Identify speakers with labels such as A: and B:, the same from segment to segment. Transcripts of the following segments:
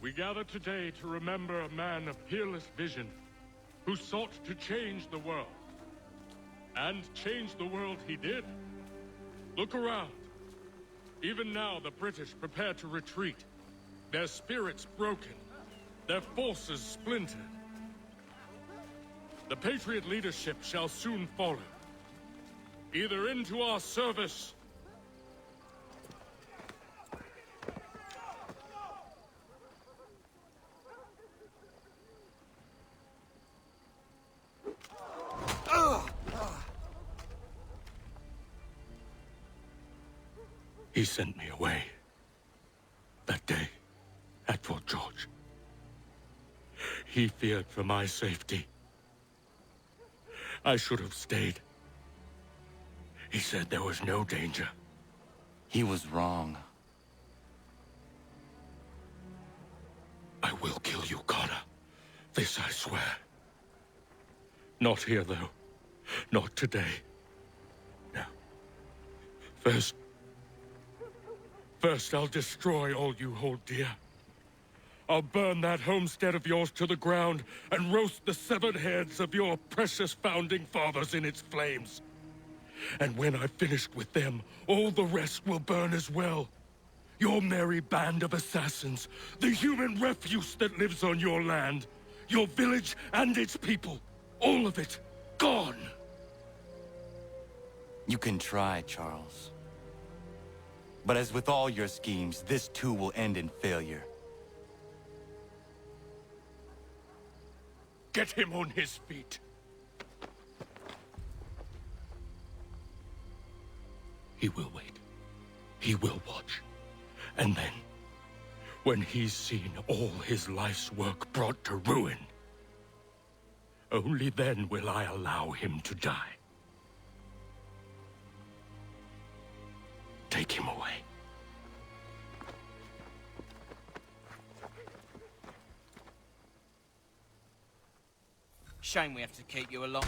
A: We gather today to remember a man of peerless vision who sought to change the world. And change the world he did. Look around. Even now, the British prepare to retreat. Their spirits broken. Their forces splintered. The Patriot leadership shall soon follow. Either into our service... He sent me away. That day, at Fort George. He feared for my safety. I should have stayed. He said there was no danger.
B: He was wrong.
A: I will kill you, Connor. This I swear. Not here, though. Not today. No. First, I'll destroy all you hold dear. I'll burn that homestead of yours to the ground and roast the severed heads of your precious founding fathers in its flames. And when I've finished with them, all the rest will burn as well. Your merry band of assassins, the human refuse that lives on your land, your village and its people, all of it, gone.
B: You can try, Charles. But as with all your schemes, this too will end in failure.
A: Get him on his feet. He will wait. He will watch. And then, when he's seen all his life's work brought to ruin, only then will I allow him to die. Take him away.
C: Shame we have to keep you along.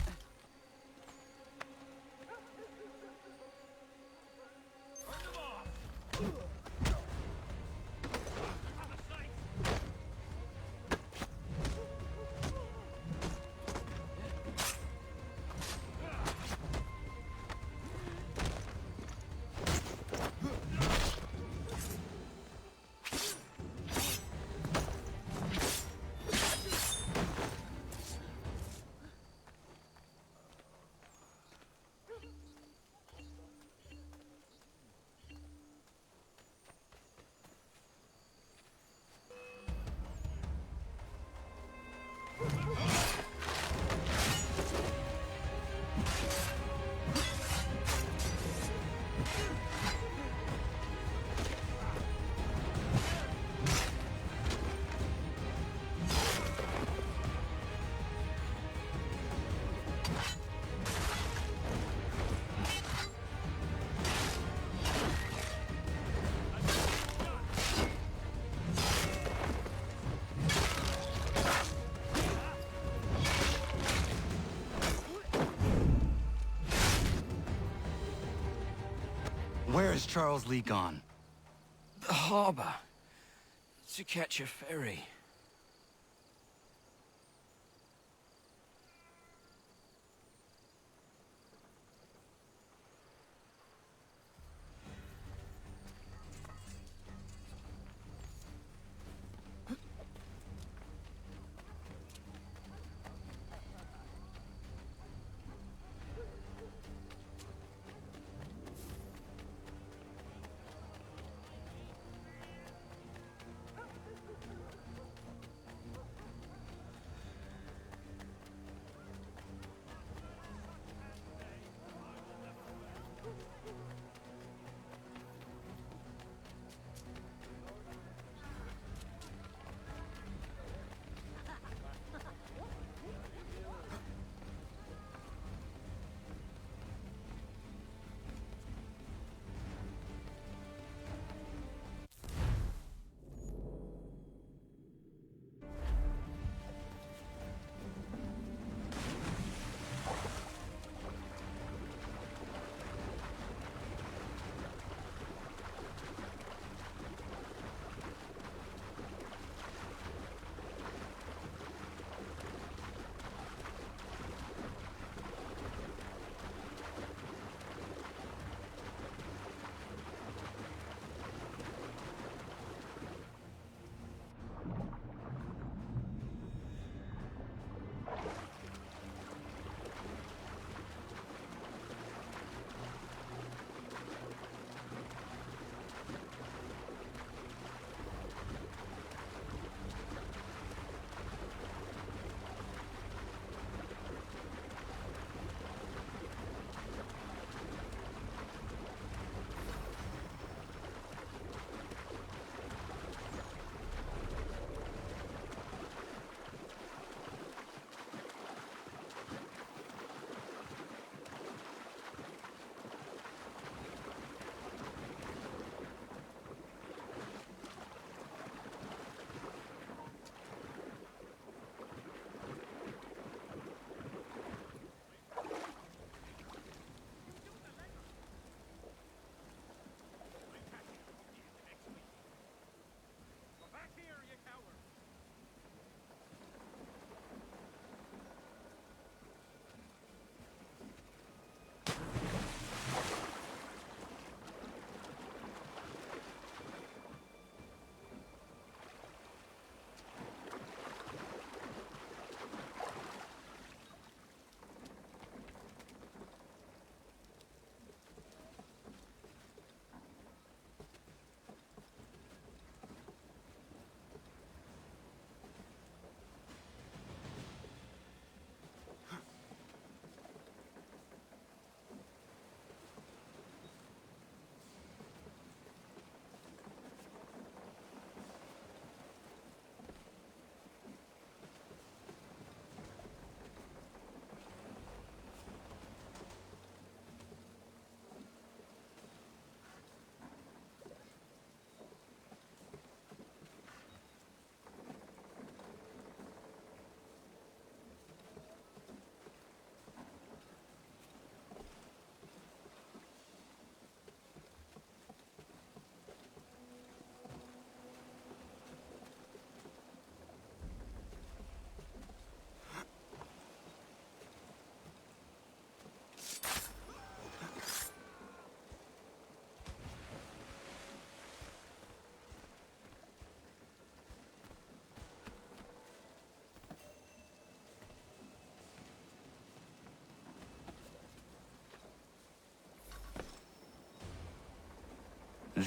B: Where is Charles Lee gone?
C: The harbor. To catch a ferry.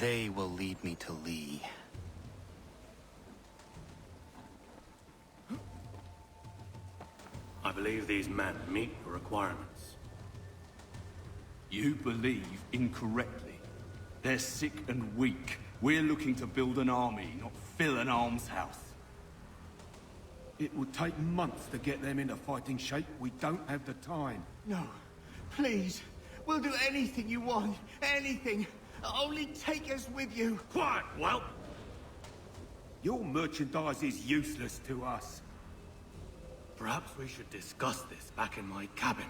B: They will lead me to Lee.
D: I believe these men meet the requirements.
E: You believe incorrectly. They're sick and weak. We're looking to build an army, not fill an almshouse.
F: It would take months to get them into fighting shape. We don't have the time.
G: No. Please. We'll do anything you want. Anything. Only take us with you.
D: Quiet, whelp!
F: Your merchandise is useless to us.
D: Perhaps we should discuss this back in my cabin.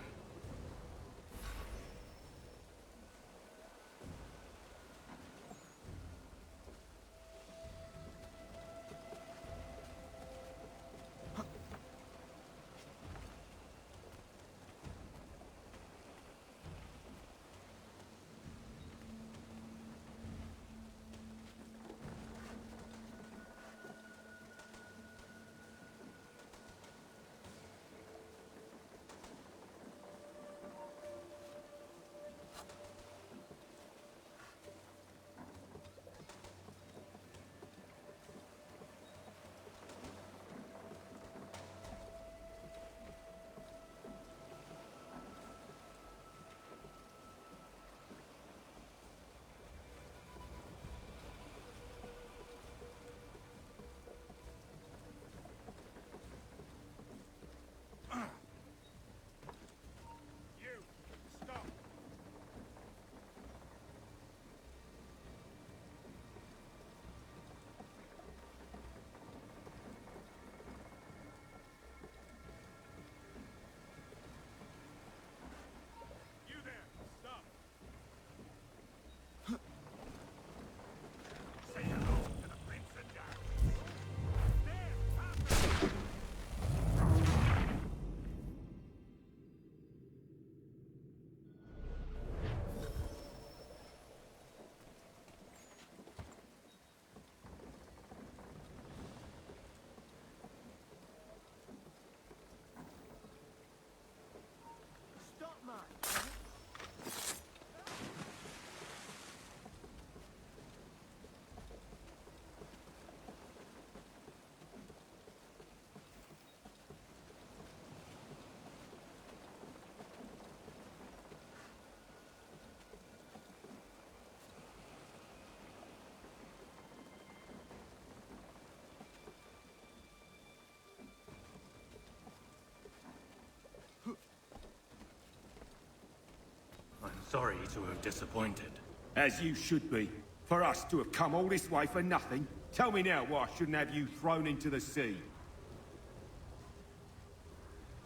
D: I'm sorry to have disappointed.
F: As you should be. For us to have come all this way for nothing. Tell me now why I shouldn't have you thrown into the sea.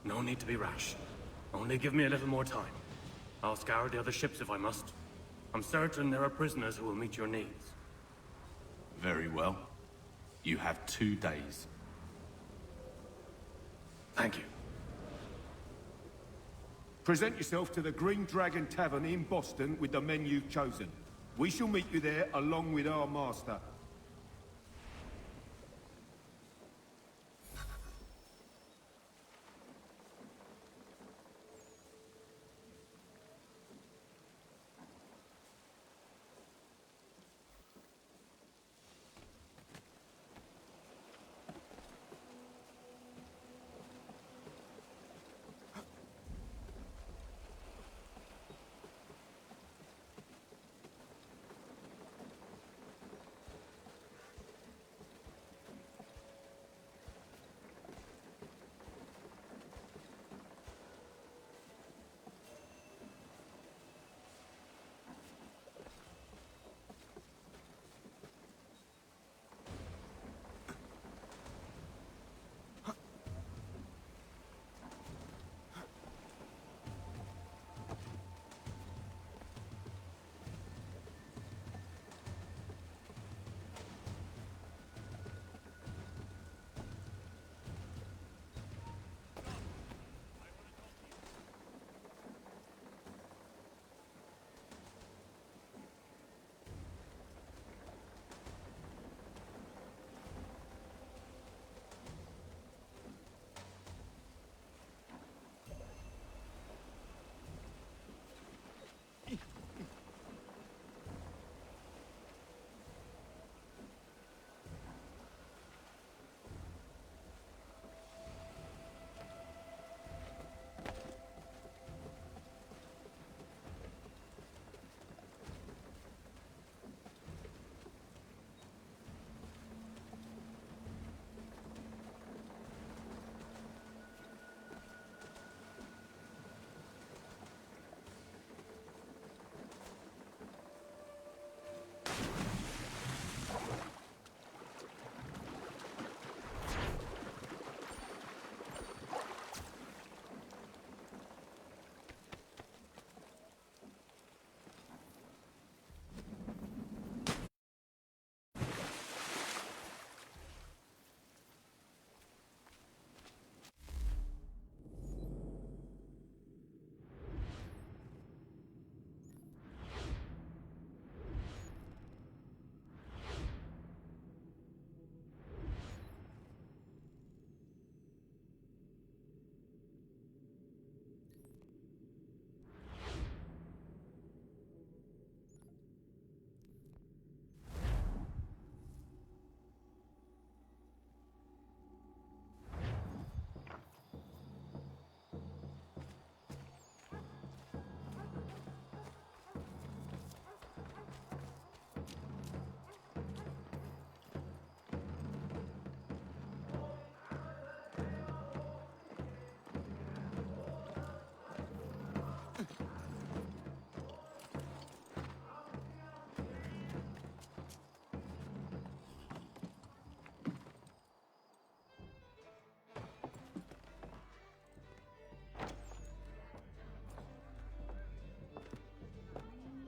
D: No need to be rash. Only give me a little more time. I'll scour the other ships if I must. I'm certain there are prisoners who will meet your needs.
E: Very well. You have 2 days.
D: Thank you.
F: Present yourself to the Green Dragon Tavern in Boston with the men you've chosen. We shall meet you there along with our master.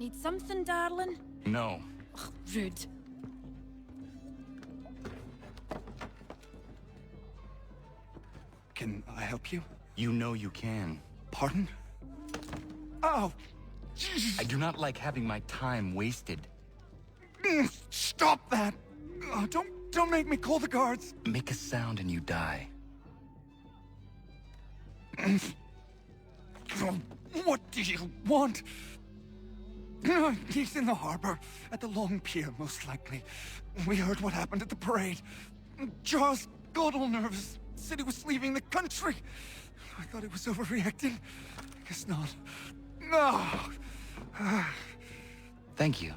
H: Need something, darling?
B: No.
H: Ugh, rude.
C: Can I help you?
B: You know you can.
C: Pardon? Oh!
B: I do not like having my time wasted.
C: Stop that! Don't make me call the guards!
B: Make a sound and you die.
C: What do you want? He's in the harbor, at the Long Pier, most likely. We heard what happened at the parade. Charles got all nervous. Said he was leaving the country. I thought he was overreacting. I guess not. No.
B: Thank you.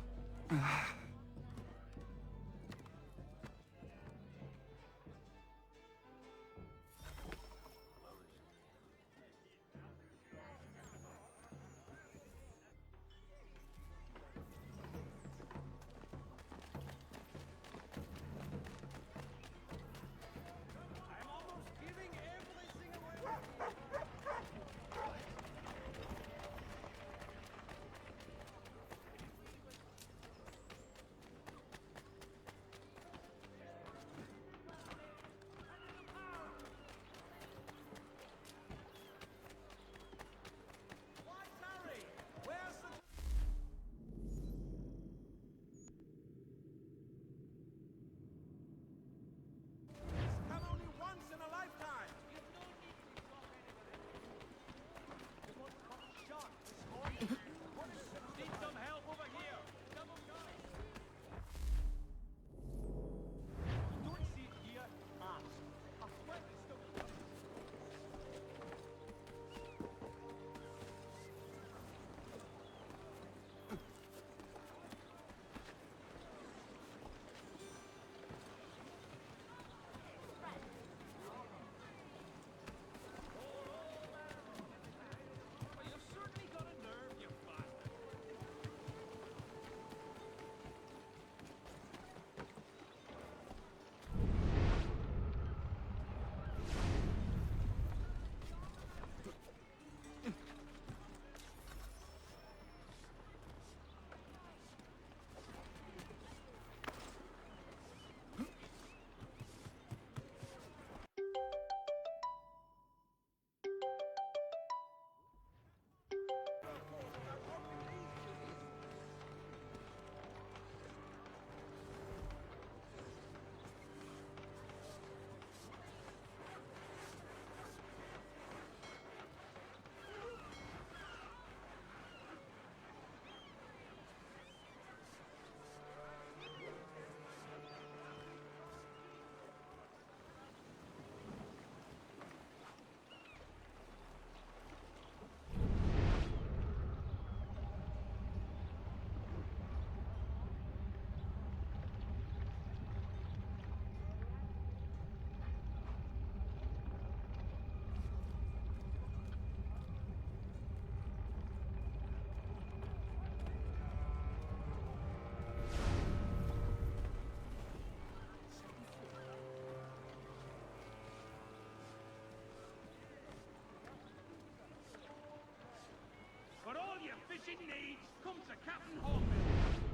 I: For all your fishing needs, come to Captain Hornbill.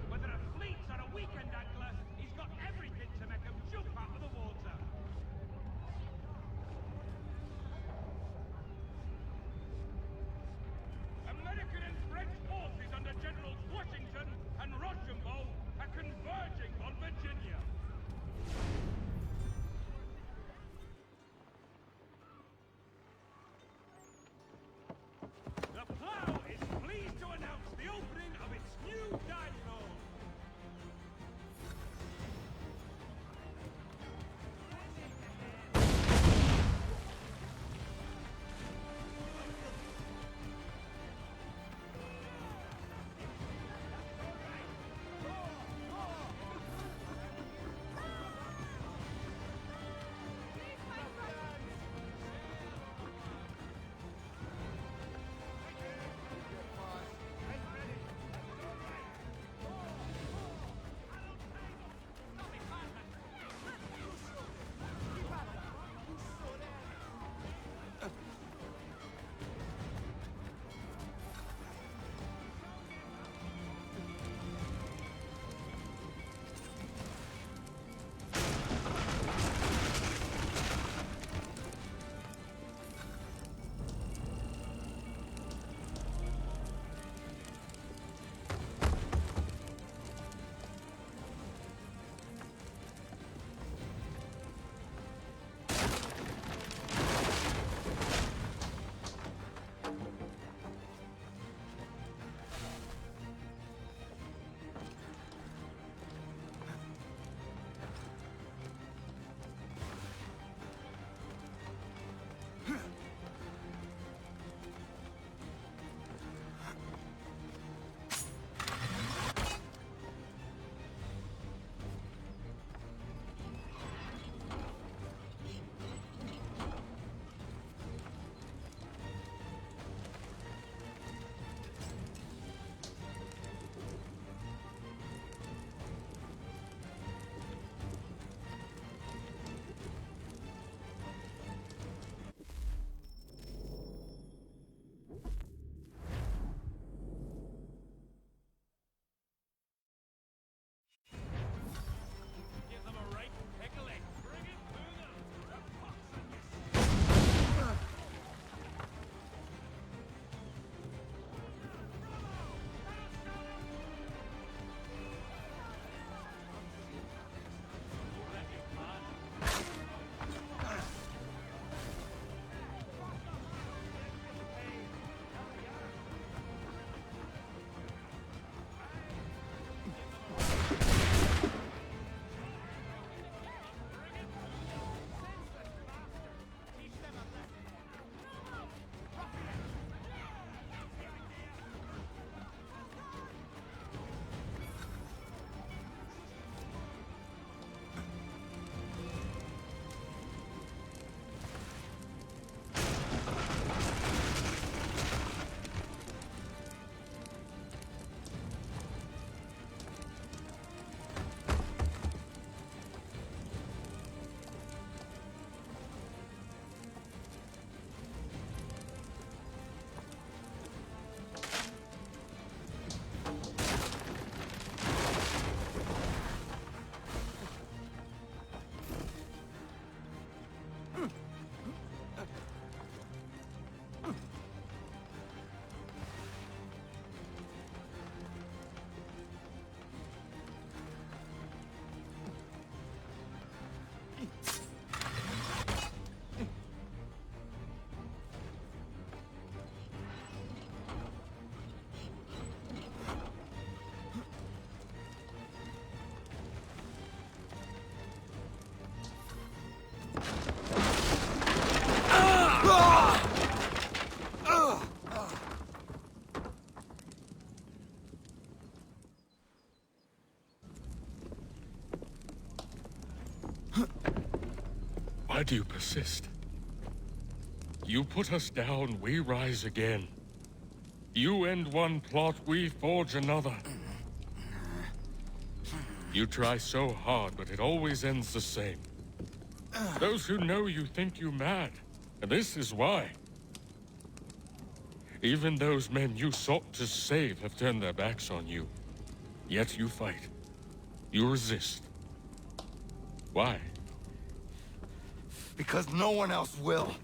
I: Whether a fleet or a weekend angler, he's got everything to make him jump out of the water. American and French forces under Generals Washington and Rochambeau are converging on Virginia. The Plough is pleased to announce the opening of its new dining hall.
A: Why do you persist? You put us down, we rise again. You end one plot, we forge another. You try so hard, but it always ends the same. Those who know you think you mad, and this is why. Even those men you sought to save have turned their backs on you. Yet you fight. You resist. Why?
B: Because no one else will.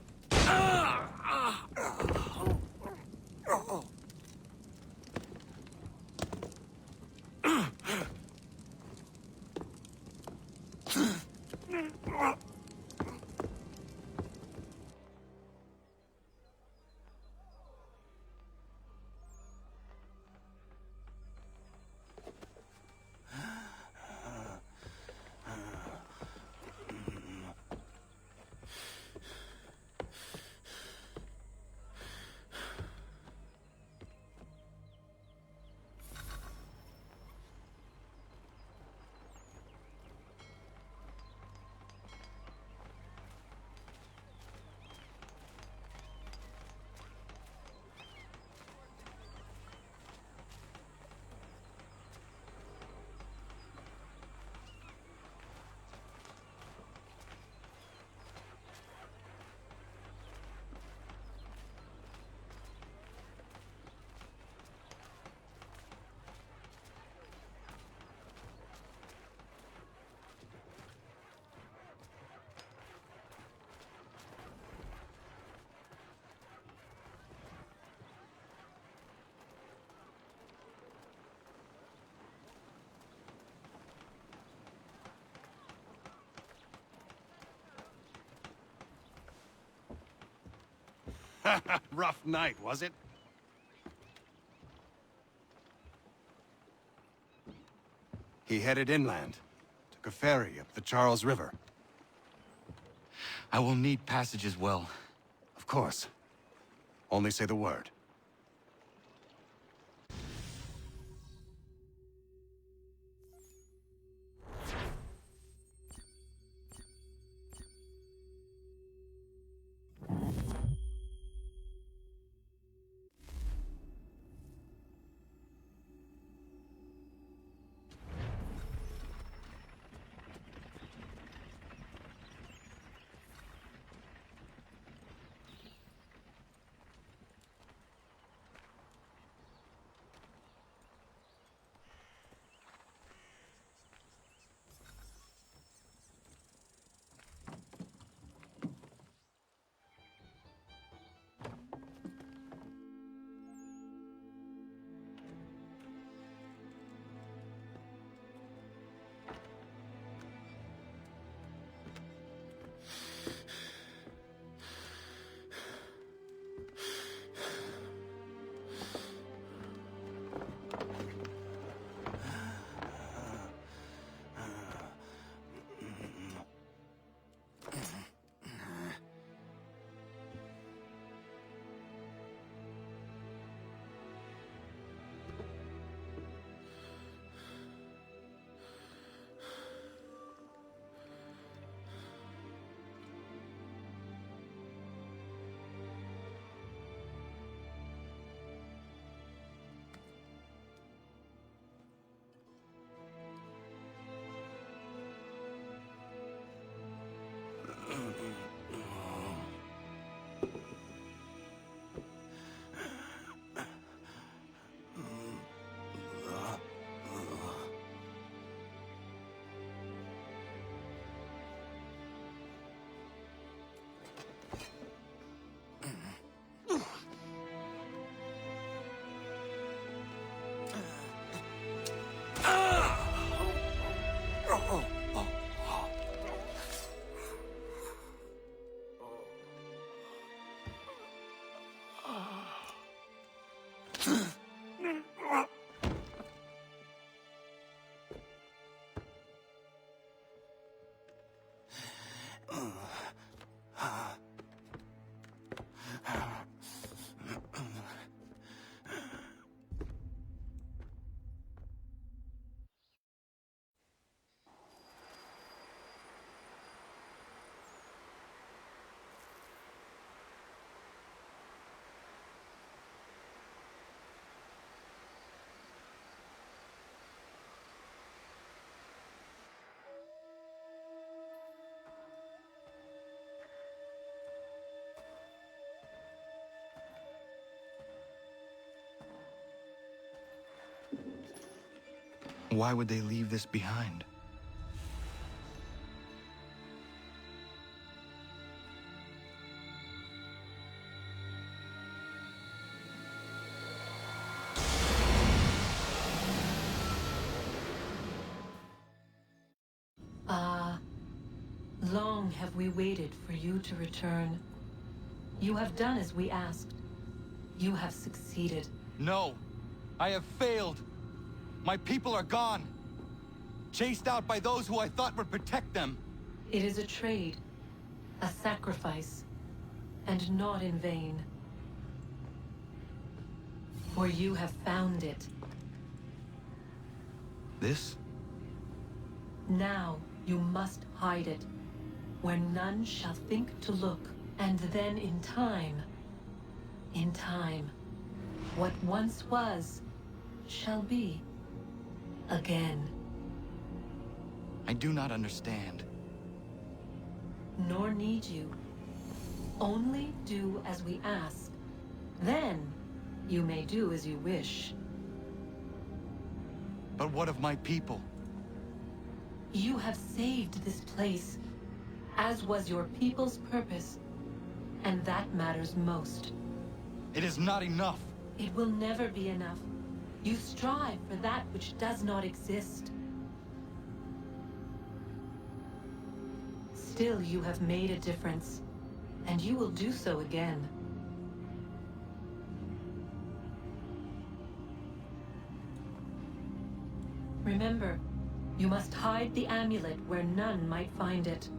J: Rough night, was it? He headed inland. Took a ferry up the Charles River.
B: I will need passage as well.
J: Of course. Only say the word. Why would they leave this behind?
K: Long have we waited for you to return. You have done as we asked. You have succeeded.
B: No! I have failed! My people are gone! Chased out by those who I thought would protect them!
K: It is a trade, a sacrifice, and not in vain. For you have found it.
J: This?
K: Now you must hide it, where none shall think to look, and then in time, what once was, shall be, again.
B: I do not understand.
K: Nor need you. Only do as we ask. Then, you may do as you wish.
B: But what of my people?
K: You have saved this place, as was your people's purpose, and that matters most.
B: It is not enough.
K: It will never be enough. You strive for that which does not exist. Still, you have made a difference, and you will do so again. Remember, you must hide the amulet where none might find it.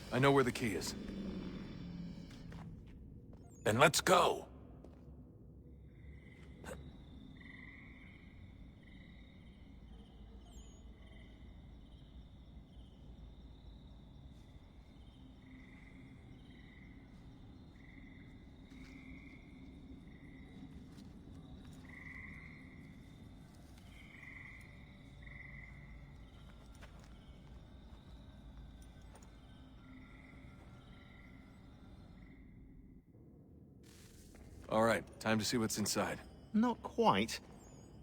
L: I know where the key is. Then let's go. All right, time to see what's inside.
M: Not quite.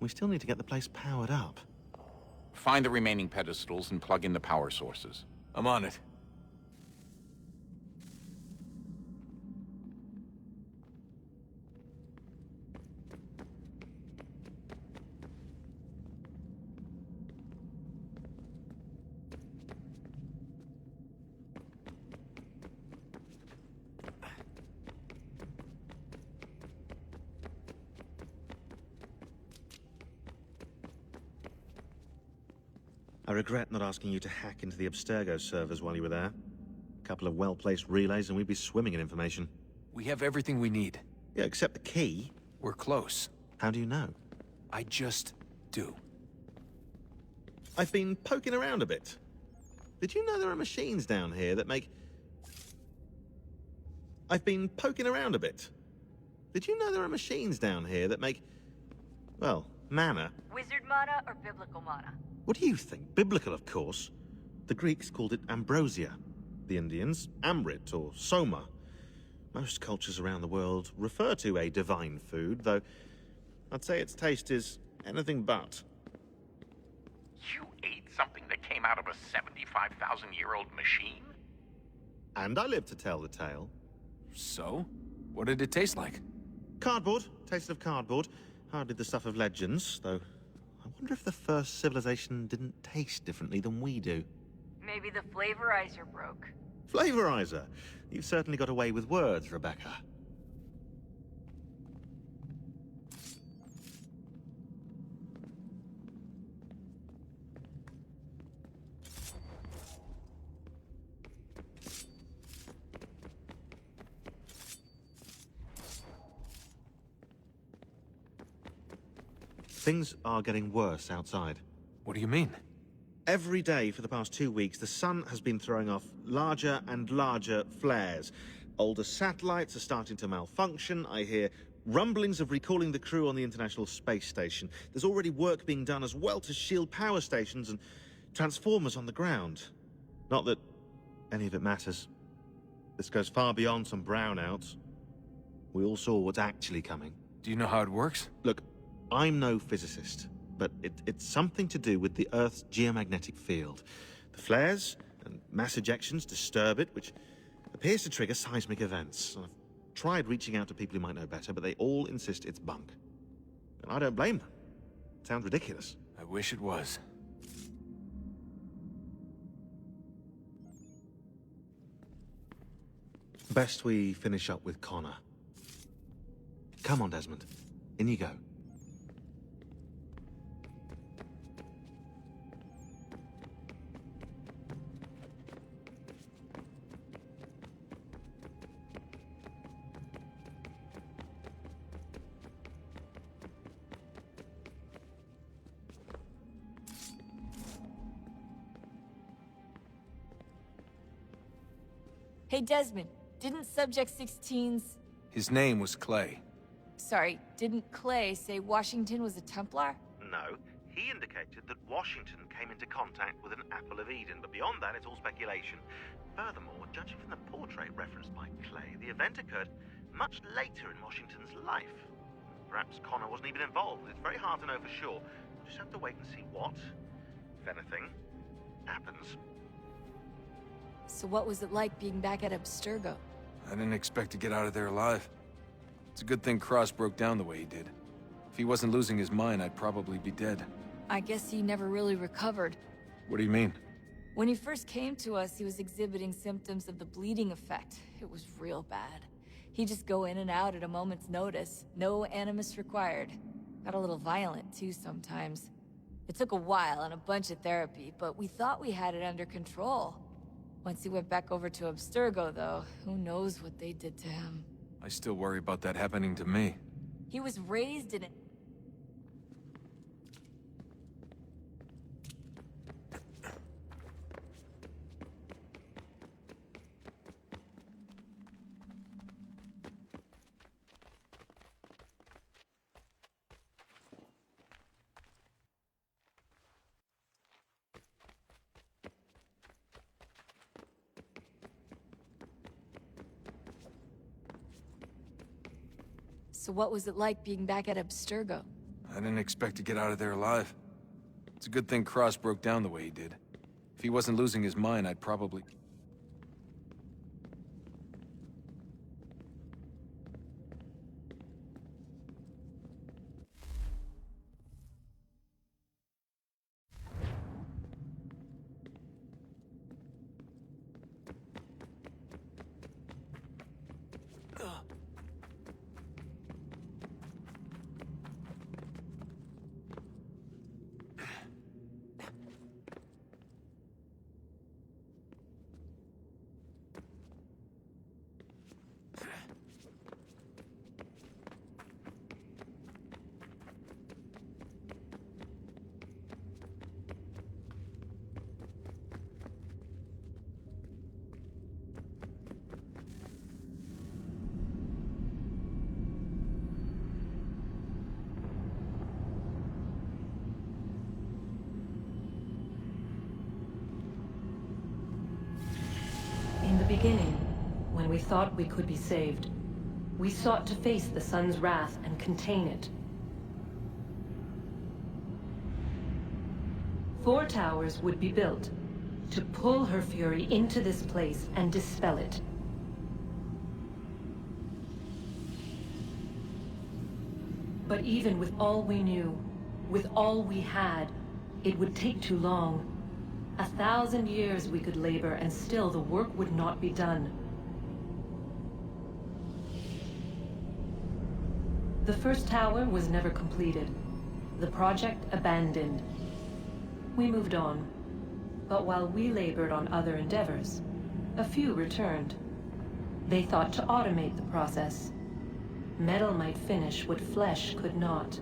M: We still need to get the place powered up.
N: Find the remaining pedestals and plug in the power sources.
L: I'm on it.
M: I regret not asking you to hack into the Abstergo servers while you were there. A couple of well-placed relays and we'd be swimming in information.
L: We have everything we need.
M: Yeah, except the key.
L: We're close.
M: How do you know?
L: I just do.
M: I've been poking around a bit. Did you know there are machines down here that make... I've been poking around a bit. Did you know there are machines down here that make... well, mana?
O: Wizard mana or biblical mana?
M: What do you think? Biblical, of course. The Greeks called it ambrosia. The Indians, amrit or soma. Most cultures around the world refer to a divine food, though I'd say its taste is anything but.
N: You ate something that came out of a 75,000-year-old machine?
M: And I live to tell the tale.
L: So? What did it taste like?
M: Cardboard. Tasted of cardboard. Hardly the stuff of legends, though I wonder if the first civilization didn't taste differently than we do.
O: Maybe the flavorizer broke.
M: Flavorizer? You've certainly got away with words, Rebecca. Things are getting worse outside.
L: What do you mean?
M: Every day for the past 2 weeks, the sun has been throwing off larger and larger flares. Older satellites are starting to malfunction. I hear rumblings of recalling the crew on the International Space Station. There's already work being done as well to shield power stations and transformers on the ground. Not that any of it matters. This goes far beyond some brownouts. We all saw what's actually coming.
L: Do you know how it works?
M: Look, I'm no physicist, but it's something to do with the Earth's geomagnetic field. The flares and mass ejections disturb it, which appears to trigger seismic events. I've tried reaching out to people who might know better, but they all insist it's bunk. And I don't blame them. It sounds ridiculous.
L: I wish it was.
M: Best we finish up with Connor. Come on, Desmond. In you go.
O: Hey, Desmond, didn't Subject 16's...
L: His name was Clay.
O: Sorry, didn't Clay say Washington was a Templar?
M: No, he indicated that Washington came into contact with an Apple of Eden, but beyond that, it's all speculation. Furthermore, judging from the portrait referenced by Clay, the event occurred much later in Washington's life. Perhaps Connor wasn't even involved. It's very hard to know for sure. We'll just have to wait and see what, if anything, happens.
O: So what was it like being back at Abstergo?
L: I didn't expect to get out of there alive. It's a good thing Cross broke down the way he did. If he wasn't losing his mind, I'd probably be dead.
O: I guess he never really recovered.
L: What do you mean?
O: When he first came to us, he was exhibiting symptoms of the bleeding effect. It was real bad. He'd just go in and out at a moment's notice. No animus required. Got a little violent, too, sometimes. It took a while and a bunch of therapy, but we thought we had it under control. Once he went back over to Abstergo, though, who knows what they did to him.
L: I still worry about that happening to me.
O: He was raised in it. So what was it like being back at Abstergo?
L: I didn't expect to get out of there alive. It's a good thing Cross broke down the way he did. If he wasn't losing his mind, I'd probably...
K: beginning, when we thought we could be saved, we sought to face the sun's wrath and contain it. 4 towers would be built to pull her fury into this place and dispel it. But even with all we knew, with all we had, it would take too long. 1,000 years we could labor, and still the work would not be done. The first tower was never completed. The project abandoned. We moved on. But while we labored on other endeavors, a few returned. They thought to automate the process. Metal might finish what flesh could not.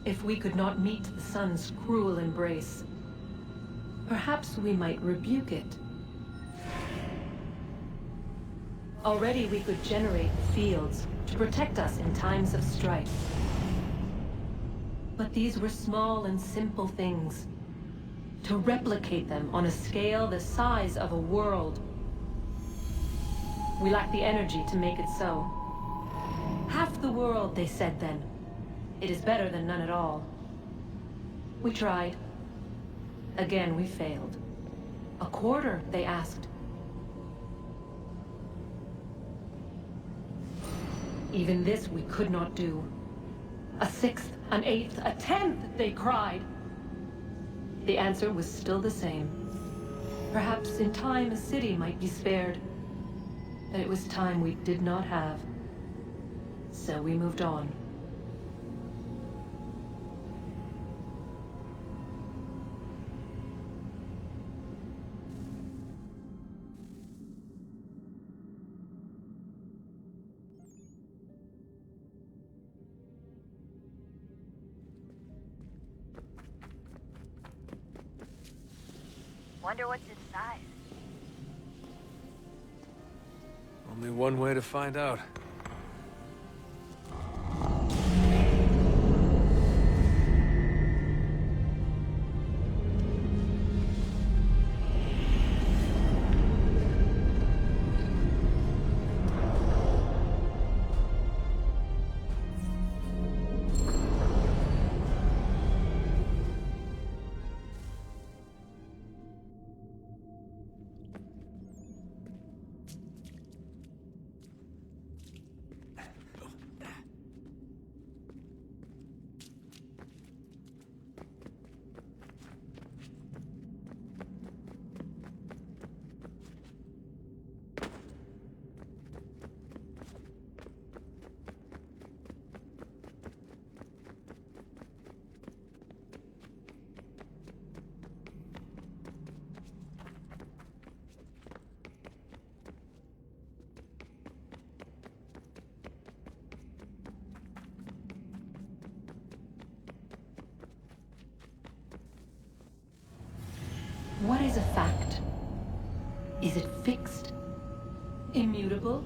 K: If we could not meet the sun's cruel embrace, perhaps we might rebuke it. Already we could generate fields to protect us in times of strife. But these were small and simple things. To replicate them on a scale the size of a world, we lack the energy to make it so. Half the world, they said then. It is better than none at all. We tried. Again, we failed. A quarter, they asked. Even this we could not do. A 6th, an 8th, a 10th, they cried. The answer was still the same. Perhaps in time a city might be spared. But it was time we did not have. So we moved on.
P: Wonder what's inside.
L: Only one way to find out.
K: What is a fact? Is it fixed? Immutable?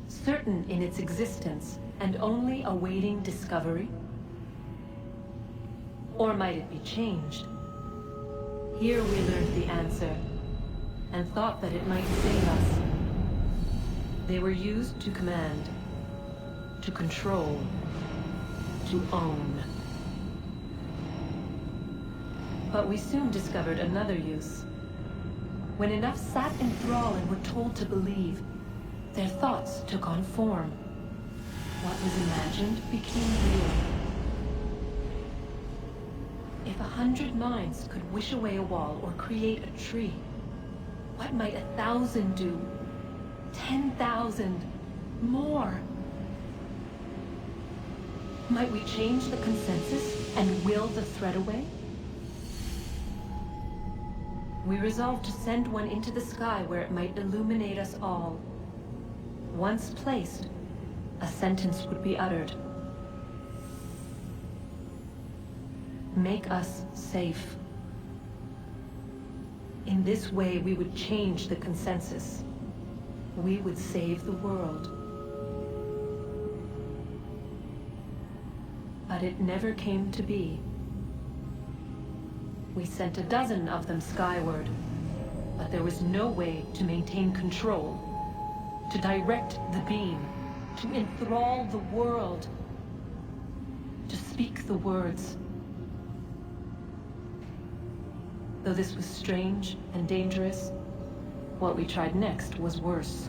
K: Certain in its existence and only awaiting discovery? Or might it be changed? Here we learned the answer, and thought that it might save us. They were used to command, to control, to own. But we soon discovered another use. When enough sat in thrall and were told to believe, their thoughts took on form. What was imagined became real. If 100 minds could wish away a wall or create a tree, what might 1,000 do? 10,000? More? Might we change the consensus and will the thread away? We resolved to send one into the sky where it might illuminate us all. Once placed, a sentence would be uttered. Make us safe. In this way, we would change the consensus. We would save the world. But it never came to be. We sent a dozen of them skyward, but there was no way to maintain control, to direct the beam, to enthrall the world, to speak the words. Though this was strange and dangerous, what we tried next was worse.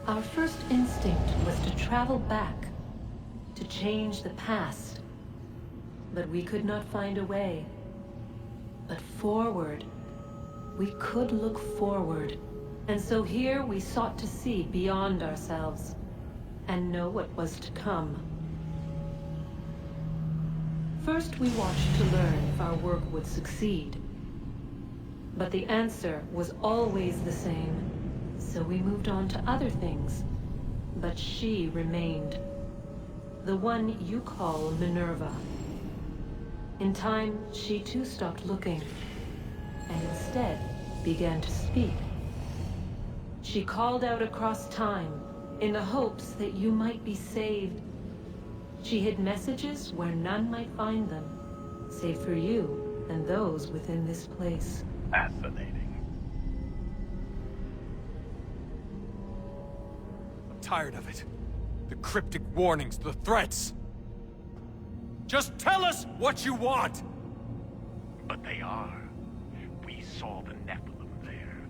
K: Our first instinct was to travel back, to change the past. But we could not find a way. But forward, we could look forward. And so here we sought to see beyond ourselves, and know what was to come. First we watched to learn if our work would succeed. But the answer was always the same. So we moved on to other things. But she remained. The one you call Minerva. In time, she too stopped looking, and instead began to speak. She called out across time, in the hopes that you might be saved. She hid messages where none might find them, save for you and those within this place.
N: Fascinating.
L: Tired of it. The cryptic warnings, the threats. Just tell us what you want!
N: But they are. We saw the Nephilim there.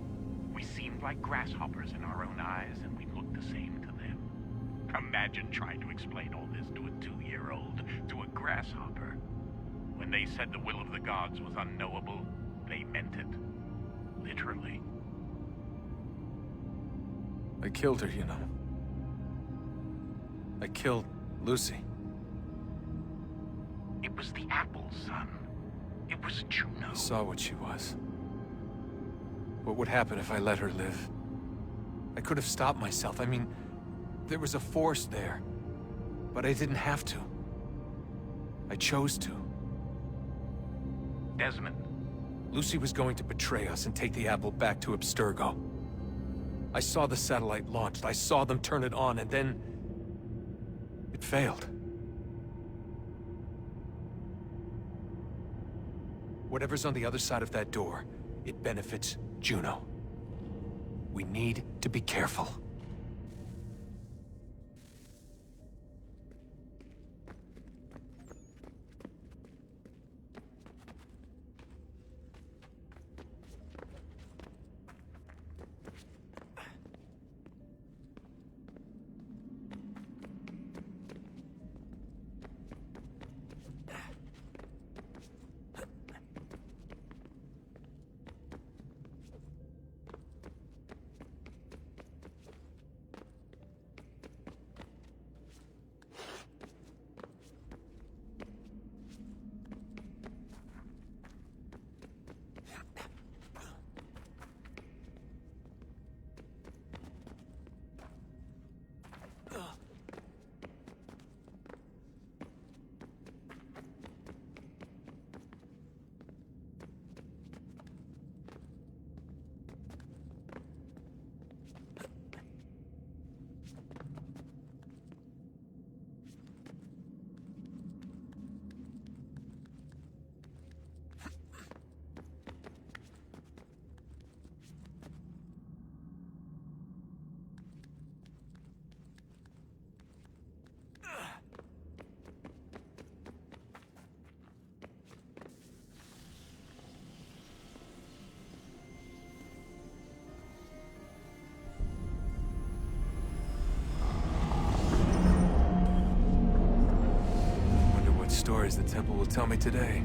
N: We seemed like grasshoppers in our own eyes, and we looked the same to them. Imagine trying to explain all this to a 2-year-old, to a grasshopper. When they said the will of the gods was unknowable, they meant it. Literally.
L: I killed her, you know. I killed Lucy.
N: It was the apple, son. It was Juno.
L: I saw what she was. What would happen if I let her live? I could have stopped myself. I mean, there was a force there. But I didn't have to. I chose to.
N: Desmond.
L: Lucy was going to betray us and take the apple back to Abstergo. I saw the satellite launched. I saw them turn it on, and then it failed. Whatever's on the other side of that door, it benefits Juno. We need to be careful. stories the temple will tell me today.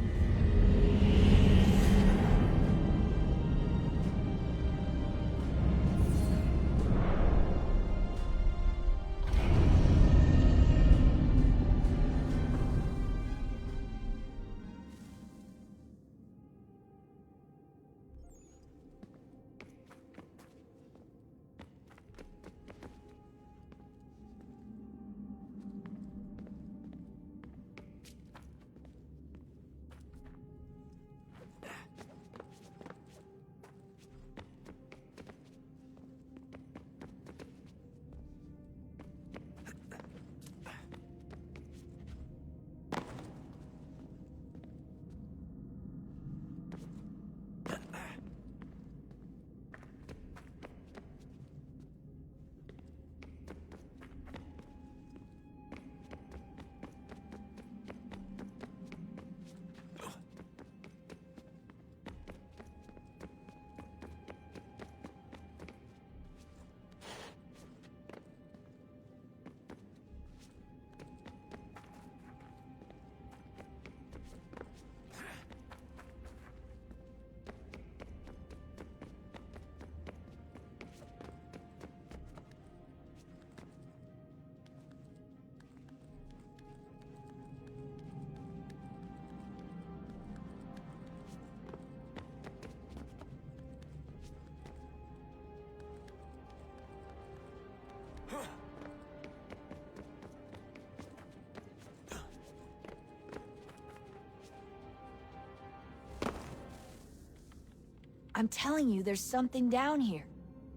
O: I'm telling you, there's something down here.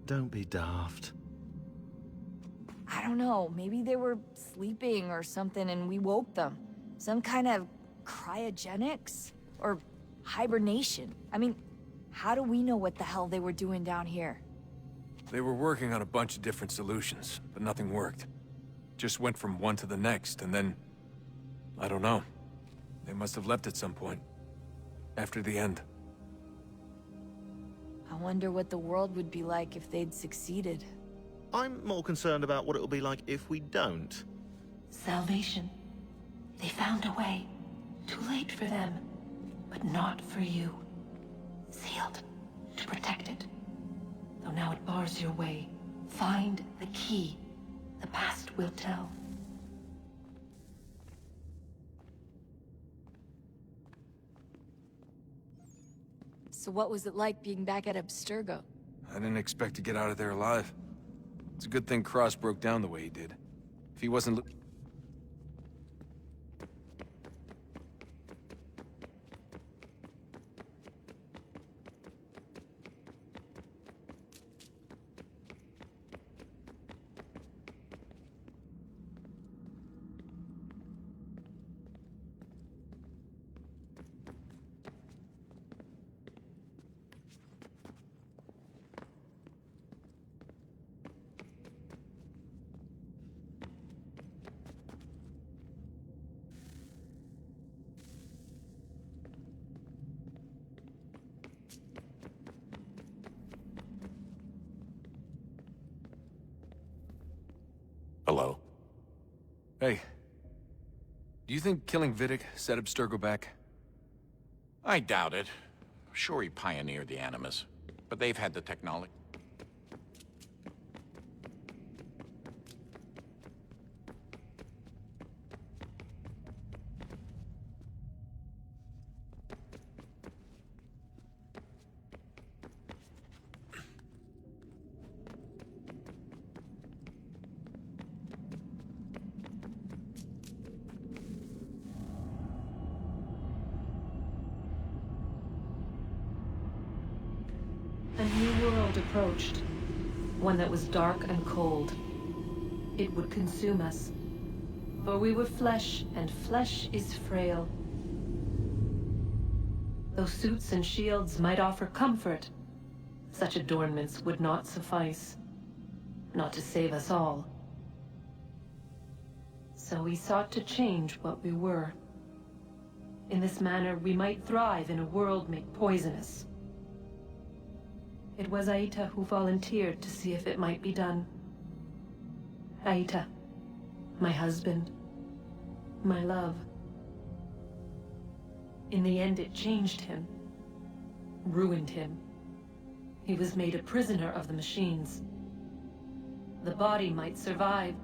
M: Don't be daft.
O: I don't know, maybe they were sleeping or something and we woke them. Some kind of cryogenics? Or hibernation? I mean, how do we know what the hell they were doing down here?
L: They were working on a bunch of different solutions, but nothing worked. Just went from one to the next, and then... I don't know. They must have left at some point. After the end.
O: I wonder what the world would be like if they'd succeeded.
M: I'm more concerned about what it'll be like if we don't.
K: Salvation. They found a way. Too late for them, but not for you. Sealed to protect it. Though now it bars your way. Find the key. The past will tell.
O: So what was it like being back at Abstergo?
L: I didn't expect to get out of there alive. It's a good thing Cross broke down the way he did. If he wasn't...
P: Hello?
L: Hey. Do you think killing Vidic set Abstergo back?
P: I doubt it. Sure, he pioneered the Animus, but they've had the technology.
K: A new world approached. One that was dark and cold. It would consume us. For we were flesh, and flesh is frail. Though suits and shields might offer comfort, such adornments would not suffice. Not to save us all. So we sought to change what we were. In this manner, we might thrive in a world made poisonous. It was Aita who volunteered to see if it might be done. Aita, my husband, my love. In the end, it changed him. Ruined him. He was made a prisoner of the machines. The body might survive,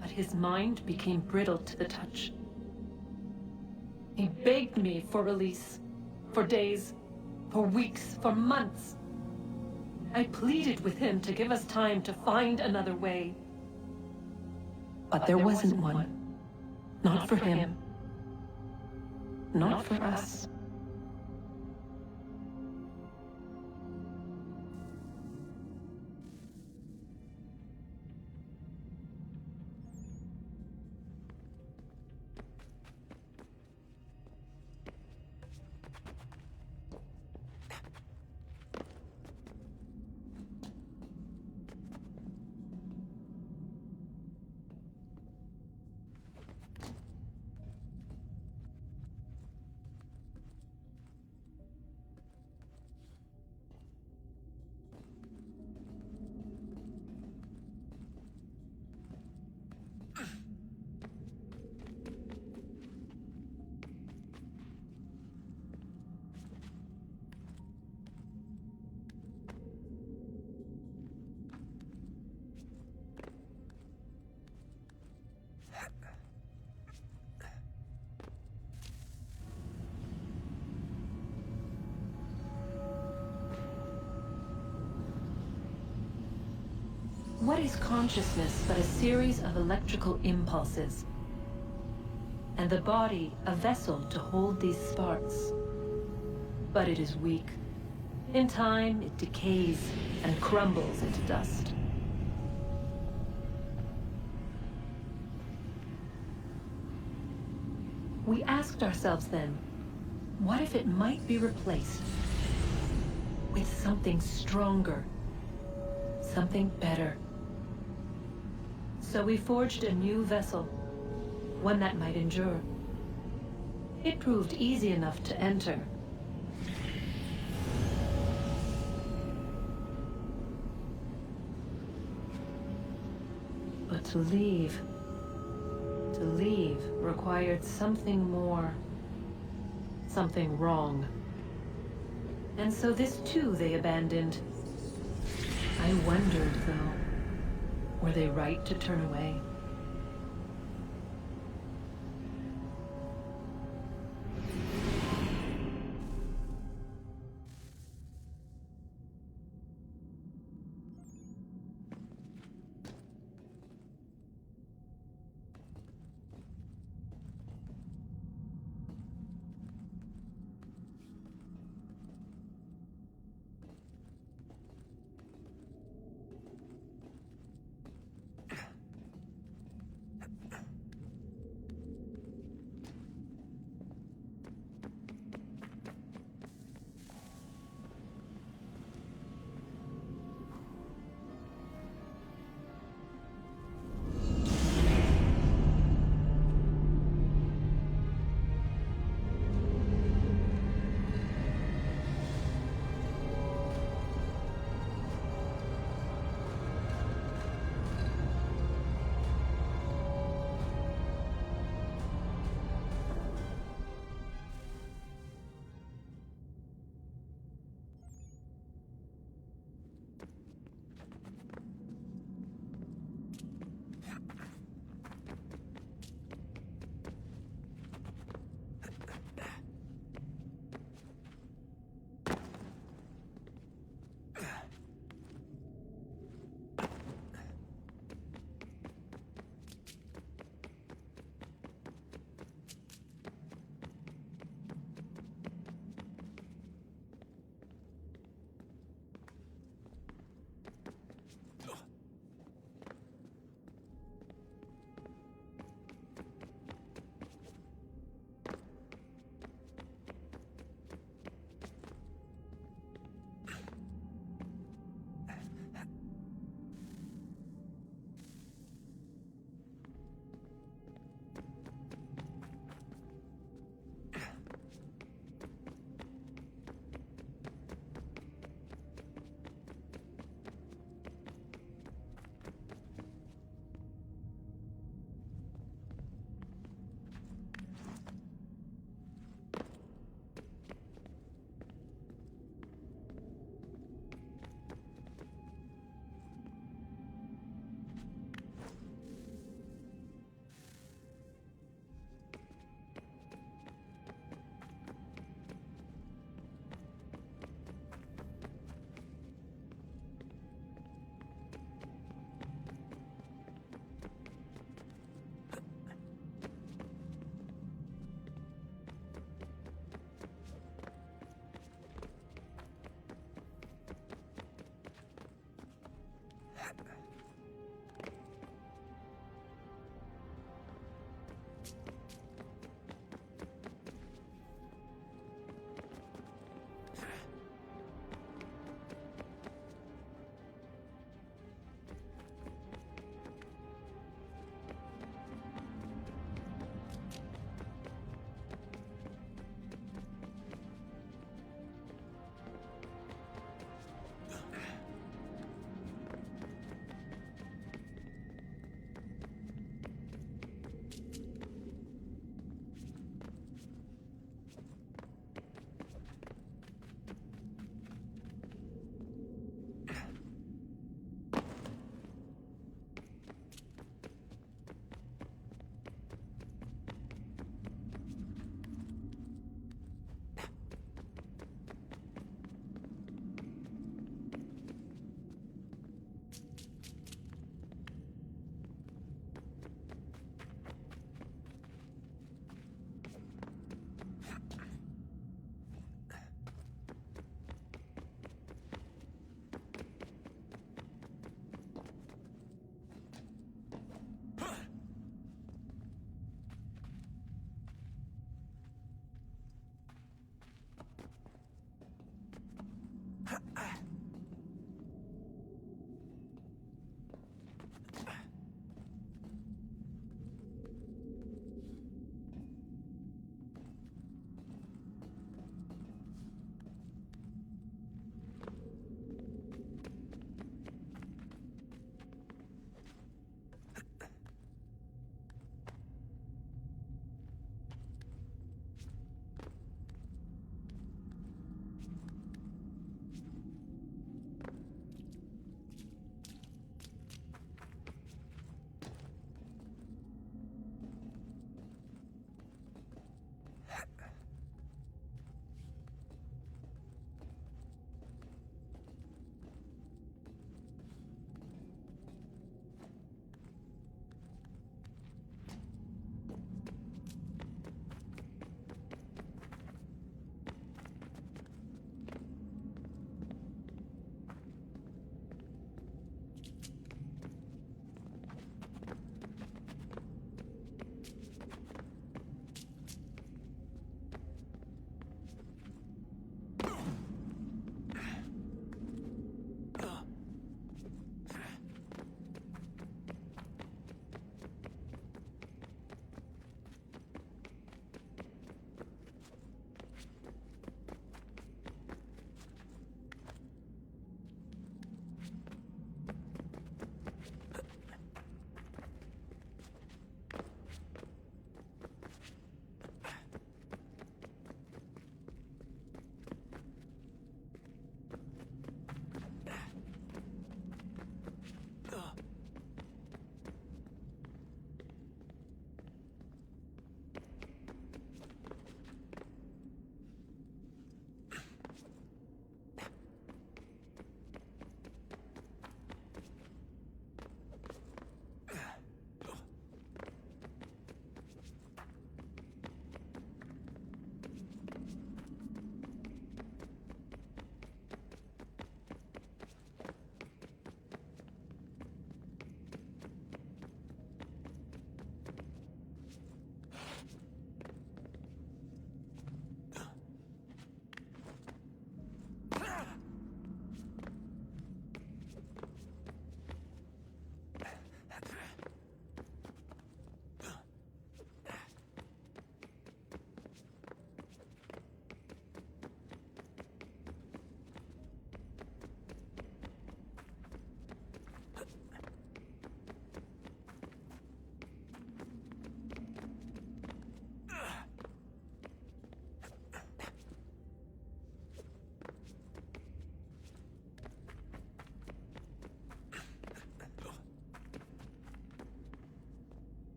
K: but his mind became brittle to the touch. He begged me for release. For days, for weeks, for months. I pleaded with him to give us time to find another way. But there wasn't one. Not for him. Not for us. What is consciousness but a series of electrical impulses? And the body a vessel to hold these sparks. But it is weak. In time, it decays and crumbles into dust. We asked ourselves then, what if it might be replaced with something stronger, something better? So we forged a new vessel, one that might endure. It proved easy enough to enter. But to leave required something more, something wrong. And so this too they abandoned. I wondered, though, were they right to turn away?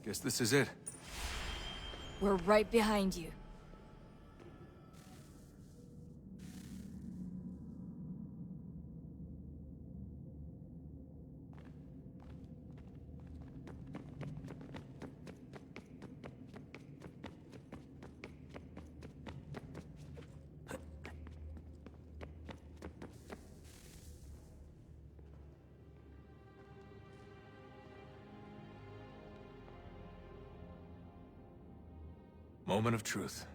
L: Guess this is it.
O: We're right behind you.
L: Moment of truth.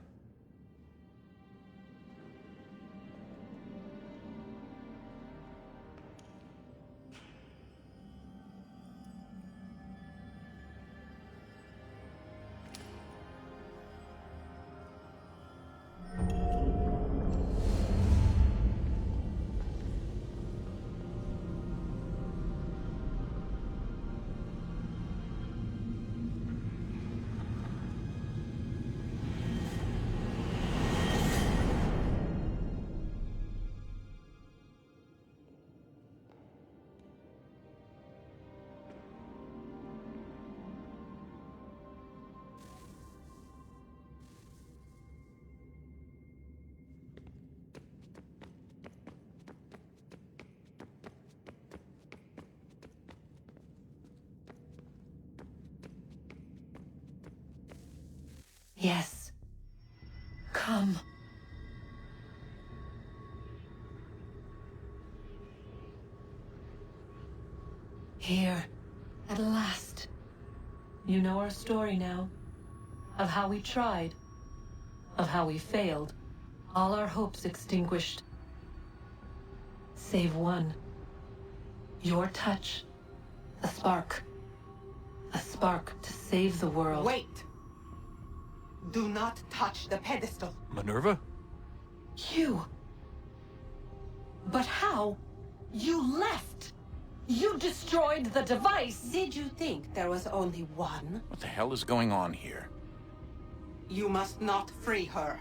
K: Yes. Come. Here, at last. You know our story now. Of how we tried. Of how we failed. All our hopes extinguished. Save one. Your touch. A spark. A spark to save the world.
Q: Wait! Do not touch the pedestal.
L: Minerva?
K: You. But how? You left. You destroyed the device.
Q: Did you think there was only one?
P: What the hell is going on here?
Q: You must not free her.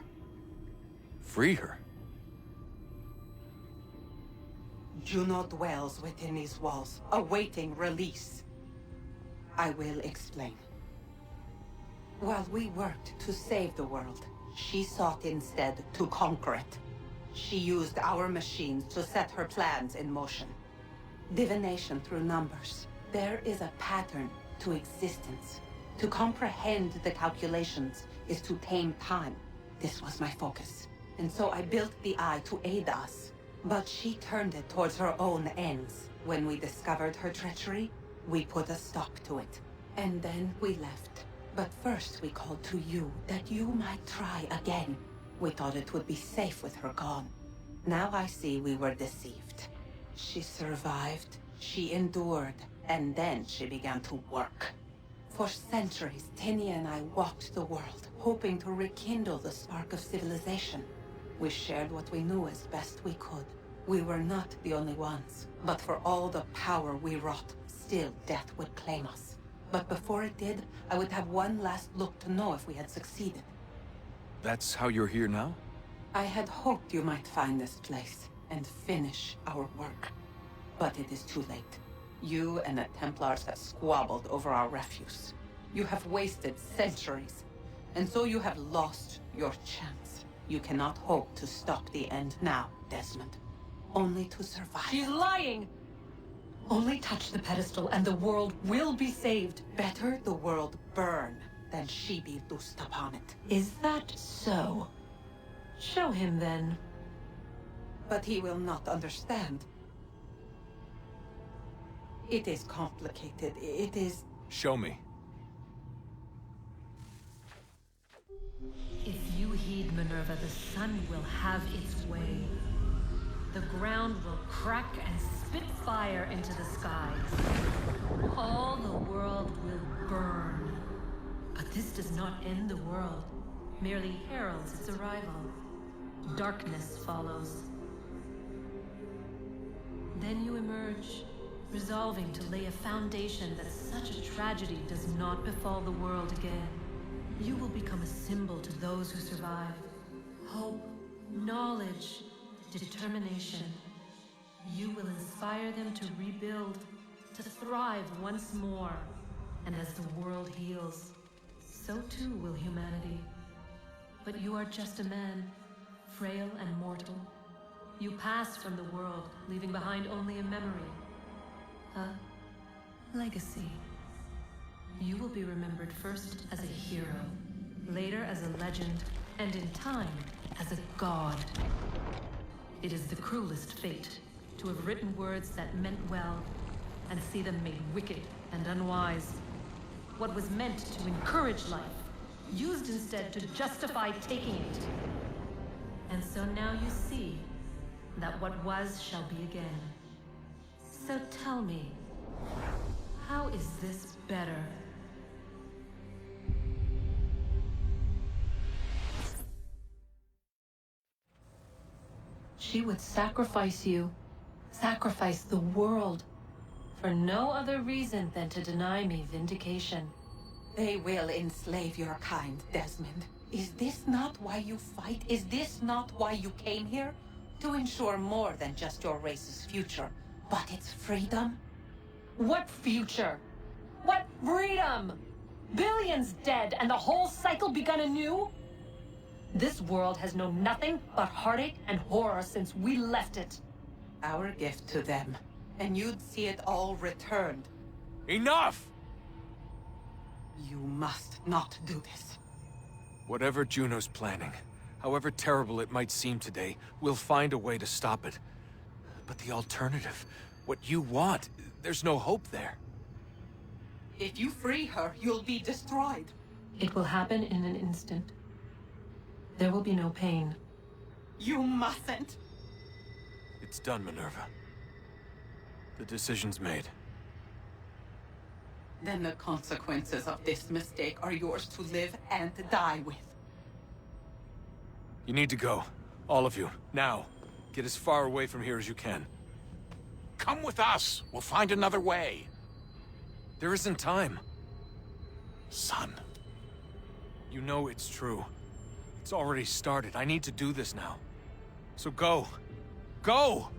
L: Free her?
Q: Juno dwells within these walls, awaiting release. I will explain. While we worked to save the world, she sought instead to conquer it. She used our machines to set her plans in motion. Divination through numbers. There is a pattern to existence. To comprehend the calculations is to tame time. This was my focus. And so I built the eye to aid us. But she turned it towards her own ends. When we discovered her treachery, we put a stop to it. And then we left. But first we called to you, that you might try again. We thought it would be safe with her gone. Now I see we were deceived. She survived, she endured, and then she began to work. For centuries, Tinia and I walked the world, hoping to rekindle the spark of civilization. We shared what we knew as best we could. We were not the only ones, but for all the power we wrought, still death would claim us. But before it did, I would have one last look to know if we had succeeded.
L: That's how you're here now?
Q: I had hoped you might find this place and finish our work. But it is too late. You and the Templars have squabbled over our refuse. You have wasted centuries, and so you have lost your chance. You cannot hope to stop the end now, Desmond. Only to survive.
K: She's lying! Only touch the pedestal and the world will be saved.
Q: Better the world burn than she be loosed upon it.
K: Is that so? Show him then.
Q: But he will not understand. It is complicated. It is...
L: Show me.
K: If you heed Minerva, the sun will have its way. The ground will crack and spit fire into the skies. All the world will burn. But this does not end the world, merely heralds its arrival. Darkness follows. Then you emerge, resolving to lay a foundation that such a tragedy does not befall the world again. You will become a symbol to those who survive. Hope, knowledge, determination. You will inspire them to rebuild, to thrive once more. And as the world heals, so too will humanity. But you are just a man, frail and mortal. You pass from the world, leaving behind only a memory. A legacy. You will be remembered first as a hero, later as a legend, and in time, as a god. It is the cruelest fate, to have written words that meant well, and see them made wicked and unwise. What was meant to encourage life, used instead to justify taking it. And so now you see that what was shall be again. So tell me, how is this better? She would sacrifice you, sacrifice the world, for no other reason than to deny me vindication.
Q: They will enslave your kind, Desmond. Is this not why you fight? Is this not why you came here? To ensure more than just your race's future, but its freedom?
K: What future? What freedom? Billions dead and the whole cycle begun anew? This world has known nothing but heartache and horror since we left it.
Q: Our gift to them, and you'd see it all returned.
L: Enough!
Q: You must not do this.
L: Whatever Juno's planning, however terrible it might seem today, we'll find a way to stop it. But the alternative, what you want, there's no hope there.
Q: If you free her, you'll be destroyed.
K: It will happen in an instant. There will be no pain.
Q: You mustn't.
L: It's done, Minerva. The decision's made.
Q: Then the consequences of this mistake are yours to live and die with.
L: You need to go. All of you. Now. Get as far away from here as you can.
P: Come with us. We'll find another way.
L: There isn't time.
P: Son.
L: You know it's true. It's already started. I need to do this now. So go. Go!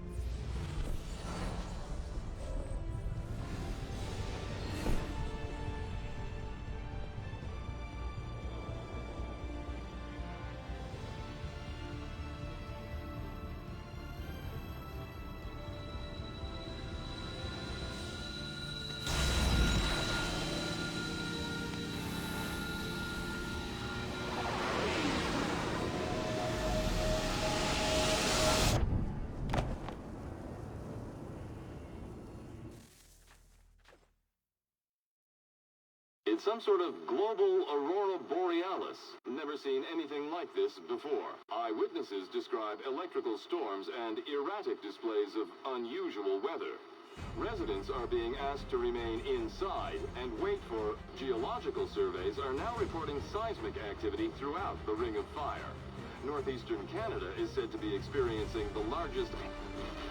R: It's some sort of global aurora borealis. Never seen anything like this before. Eyewitnesses describe electrical storms and erratic displays of unusual weather. Residents are being asked to remain inside and wait for geological surveys are now reporting seismic activity throughout the Ring of Fire. Northeastern Canada is said to be experiencing the largest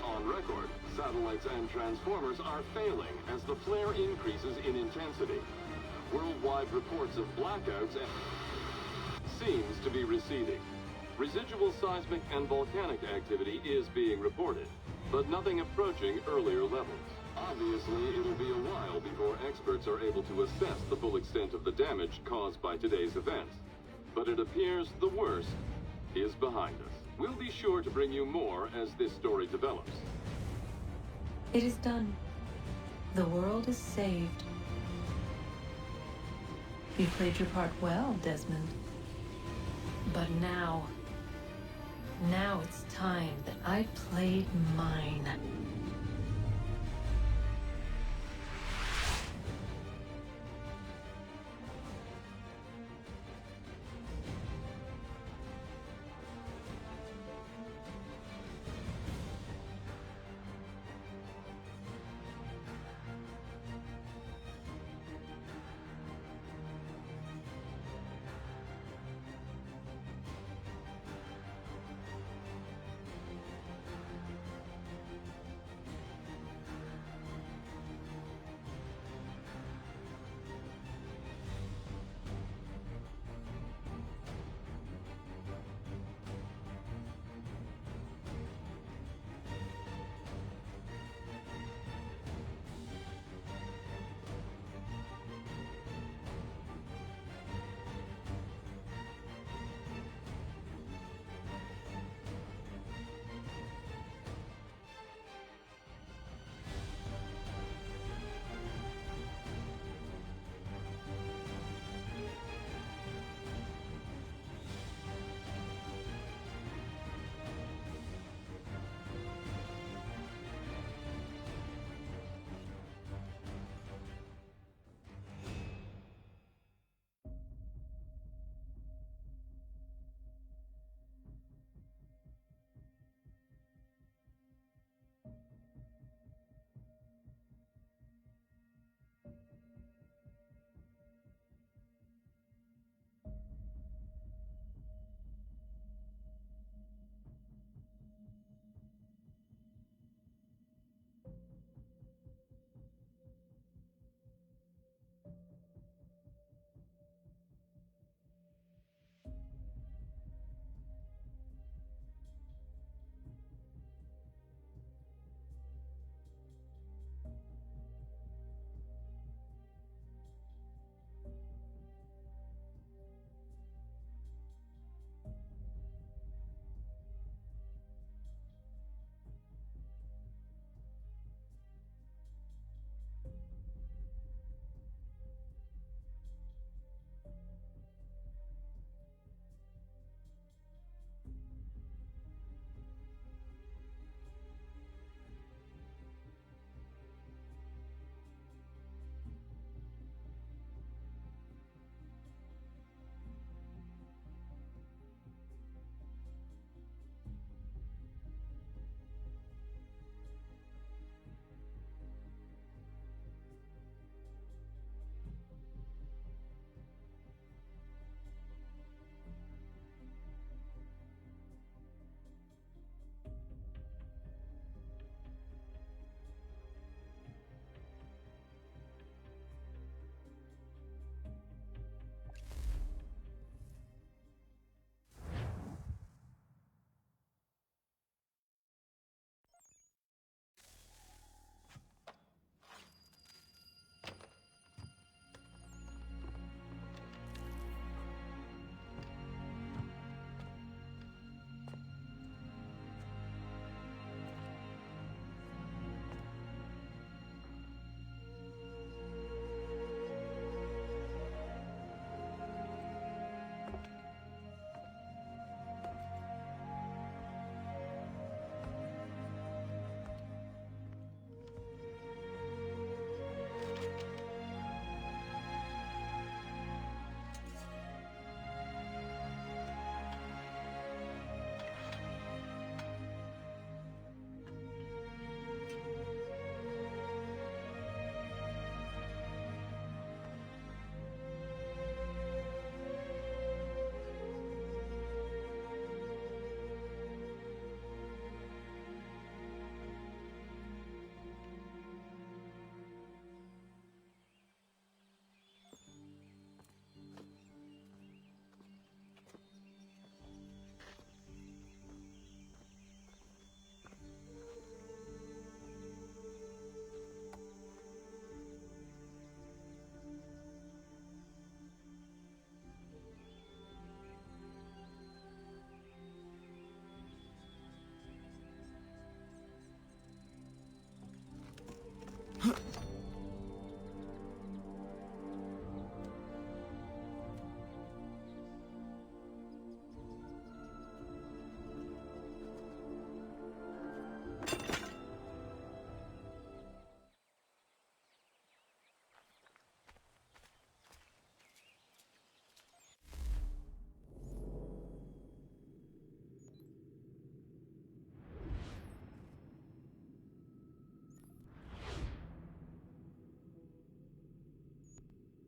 R: on record. Satellites and transformers are failing as the flare increases in intensity. Worldwide reports of blackouts seems to be receding. Residual seismic and volcanic activity is being reported, but nothing approaching earlier levels. Obviously, it'll be a while before experts are able to assess the full extent of the damage caused by today's events. But it appears the worst is behind us. We'll be sure to bring you more as this story develops.
K: It is done. The world is saved. You played your part well, Desmond. But now it's time that I played mine.